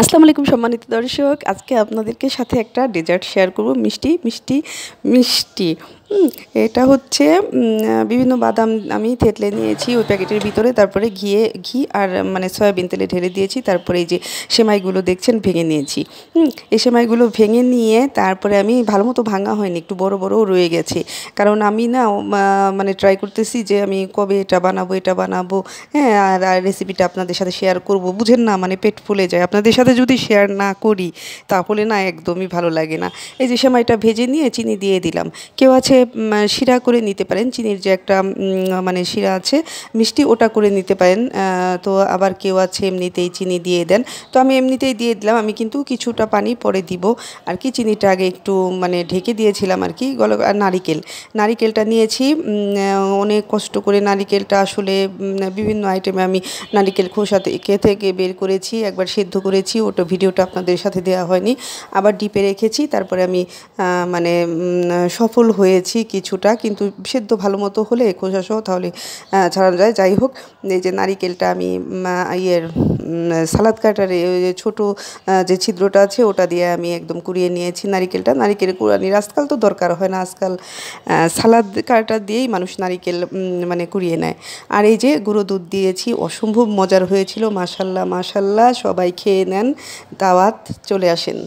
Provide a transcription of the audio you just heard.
আসসালামু আলাইকুম সম্মানিত দর্শক, আজকে আপনাদেরকে সাথে একটা ডেজার্ট শেয়ার করব। মিষ্টি মিষ্টি মিষ্টি এটা হচ্ছে বিভিন্ন বাদাম আমি থেতলে নিয়েছি ওই প্যাকেটের ভিতরে, তারপরে ঘি আর মানে সয়াবিন তেলে ঢেলে দিয়েছি। তারপরে এই যে সেমাইগুলো দেখছেন ভেঙে নিয়েছি। এই সেমাইগুলো ভেঙে নিয়ে তারপরে আমি ভালো মতো ভাঙা হয়নি, একটু বড় বড়ও রয়ে গেছে। কারণ আমি না মানে ট্রাই করতেছি যে আমি কবে এটা বানাবো, হ্যাঁ। আর রেসিপিটা আপনাদের সাথে শেয়ার করব, বুঝেন না, মানে পেট ফুলে যায় আপনাদের সাথে যদি শেয়ার না করি, তাহলে না একদমই ভালো লাগে না। এই যে সেমাইটা ভেজে নিয়ে চিনি দিয়ে দিলাম। কেউ আছে শিরা করে নিতে পারেন, চিনির যে একটা মানে শিরা আছে মিষ্টি, ওটা করে নিতে পারেন। তো আবার কেউ আছে এমনিতেই চিনি দিয়ে দেন, তো আমি এমনিতেই দিয়ে দিলাম। আমি কিন্তু কিছুটা পানি পরে দিব আর কি, চিনিটা আগে একটু মানে ঢেকে দিয়েছিলাম আর কি। আর নারিকেলটা নিয়েছি, অনেক কষ্ট করে নারিকেলটা আসলে বিভিন্ন আইটেমে আমি নারিকেল খোসা থেকে বের করেছি, একবার সেদ্ধ করেছি, ওটা ভিডিওটা আপনাদের সাথে দেওয়া হয়নি, আবার ডিপে রেখেছি। তারপরে আমি মানে সফল হয়েছি কিছুটা, কিন্তু সেদ্ধ ভালো মতো হলে খোসা সহ তাহলে ছাড়ানো যায়। যাই হোক, এই যে নারিকেলটা আমি সালাদ কাটারে ওই যে ছোটো যে ছিদ্রটা আছে ওটা দিয়ে আমি একদম কুড়িয়ে নিয়েছি নারিকেলের কুড়ানির আজকাল তো দরকার হয় না, আজকাল সালাদ কাটা দিয়েই মানুষ নারিকেল মানে কুড়িয়ে নেয়। আর এই যে গুঁড়ো দুধ দিয়েছি, অসম্ভব মজার হয়েছিল। মাশাল্লাহ মাশাল্লাহ, সবাই খেয়ে নেন, দাওয়াত চলে আসেন।